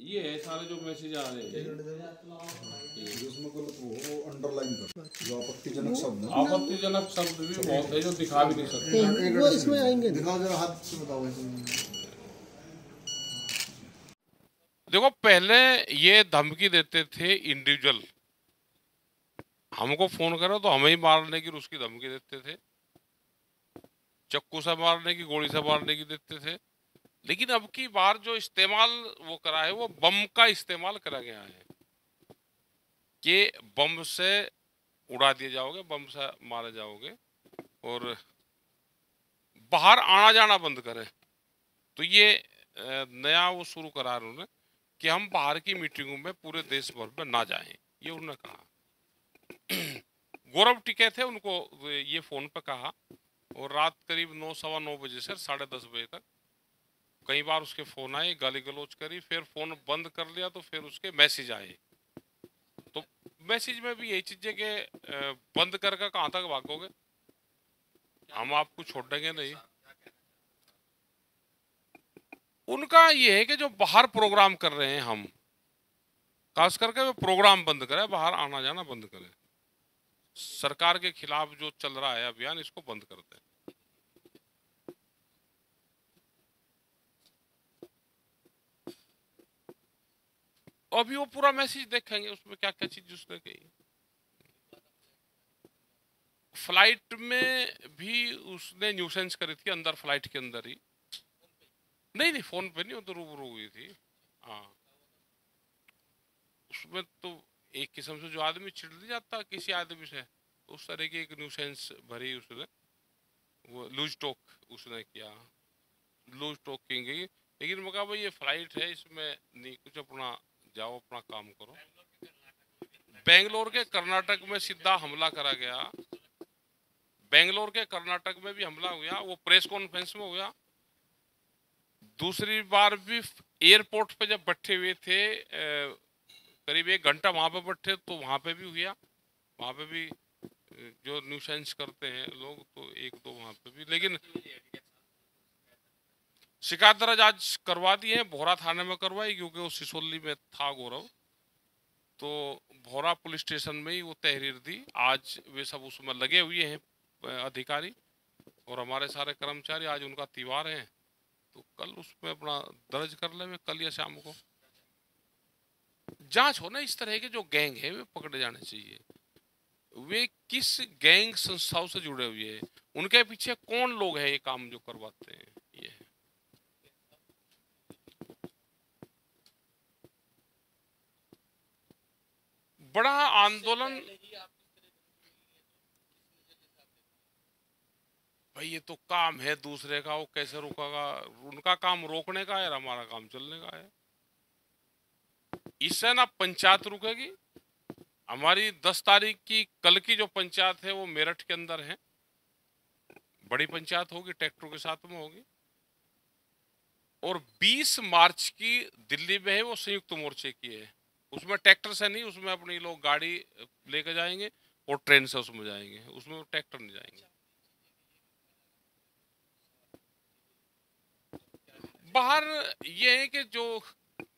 ये है सारे जो मैसेज आ रहे हैं जिसमें गलत वो अंडरलाइन कर जो आपत्तिजनक शब्द भी बहुत है जो दिखा भी नहीं सकते। वो इसमें आएंगे। दिखाओ जरा हाथ से बताओ इसमें। देखो पहले ये धमकी देते थे इंडिविजुअल, हमको फोन करो तो हमें ही मारने की उसकी धमकी देते थे, चक्कू से मारने की, गोली से मारने की देते थे। लेकिन अब की बार जो इस्तेमाल वो करा है वो बम का इस्तेमाल करा गया है कि बम से उड़ा दिए जाओगे, बम से मारे जाओगे और बाहर आना जाना बंद करें। तो ये नया वो शुरू करा उन्होंने कि हम बाहर की मीटिंगों में पूरे देश भर में ना जाएं, ये उन्होंने कहा। गौरव टिके थे, उनको ये फोन पे कहा और रात करीब 9 सवा 9 बजे से 10:30 बजे तक कई बार उसके फोन आए, गाली गलौज करी, फिर फोन बंद कर लिया तो फिर उसके मैसेज आए। तो मैसेज में भी यही चीजें कि बंद करके कहां तक भागोगे, हम आपको छोड़ देंगे नहीं। उनका ये है कि जो बाहर प्रोग्राम कर रहे हैं हम, खास करके वो प्रोग्राम बंद करें, बाहर आना जाना बंद करें। सरकार के खिलाफ जो चल रहा है अभियान, इसको बंद कर दें। अभी वो पूरा मैसेज देखेंगे उसमें क्या क्या चीज उसने कही। फ्लाइट में भी उसने न्यूसेंस करी थी, अंदर फ्लाइट के अंदर ही। नहीं नहीं फोन पे नहीं, वो तो रूबरू हुई थी। हाँ उसमें तो एक किस्म से जो आदमी छिड़ नहीं जाता किसी आदमी से, उस तरह की एक न्यूसेंस भरी उसने, वो लूज टॉक उसने किया, लूज टॉकिंग की। लेकिन मैं कहा भाई ये फ्लाइट है, इसमें नहीं कुछ, अपना जाओ अपना काम करो। बेंगलोर के कर्नाटक में सीधा हमला करा गया, बेंगलोर के कर्नाटक में भी हमला हुआ, वो प्रेस कॉन्फ्रेंस में हुआ। दूसरी बार भी एयरपोर्ट पे जब बैठे हुए थे, करीब 1 घंटा वहां पे बैठे, तो वहां पे भी हुआ। वहां पे भी जो न्यूसेंस करते हैं लोग, तो 1-2 वहां पे भी। लेकिन शिकायत दर्ज आज करवा दी है, भोरा थाने में करवाई, क्योंकि वो सिसोली में था गौरव, तो भोरा पुलिस स्टेशन में ही वो तहरीर दी। आज वे सब उसमें लगे हुए हैं अधिकारी, और हमारे सारे कर्मचारी, आज उनका त्योहार है, तो कल उसमें अपना दर्ज कर ले, कल या शाम को जांच हो ना। इस तरह के जो गैंग है वे पकड़े जाने चाहिए। वे किस गैंग संस्थाओं से जुड़े हुए हैं, उनके पीछे कौन लोग हैं ये काम जो करवाते हैं, ये है। बड़ा आंदोलन, भाई ये तो काम है दूसरे का, वो कैसे रुकेगा? उनका काम रोकने का है और हमारा काम चलने का है। इससे ना पंचायत रुकेगी। हमारी 10 तारीख की कल की जो पंचायत है वो मेरठ के अंदर है, बड़ी पंचायत होगी, ट्रैक्टरों के साथ में होगी। और 20 मार्च की दिल्ली में है, वो संयुक्त मोर्चे की है। उसमें ट्रैक्टर से नहीं, उसमें अपनी लोग गाड़ी लेकर जाएंगे और ट्रेन से उसमें जाएंगे, उसमें ट्रैक्टर नहीं जाएंगे। बाहर ये है कि जो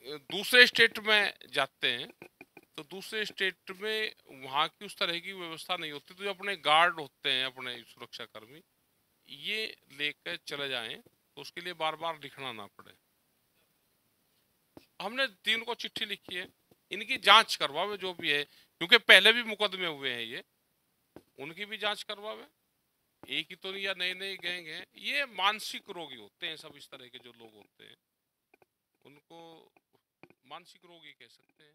दूसरे स्टेट में जाते हैं, तो दूसरे स्टेट में वहां की उस तरह की व्यवस्था नहीं होती, तो जो अपने गार्ड होते हैं, अपने सुरक्षा कर्मी, ये लेकर चले जाएं तो उसके लिए बार बार लिखना ना पड़े। हमने 3 को चिट्ठी लिखी है, इनकी जांच करवावे जो भी है, क्योंकि पहले भी मुकदमे हुए हैं ये, उनकी भी जांच करवावे। एक ही तो नहीं, या नए नए गैंग हैं, ये मानसिक रोगी होते हैं सब। इस तरह के जो लोग होते हैं उनको मानसिक रोगी कह सकते हैं।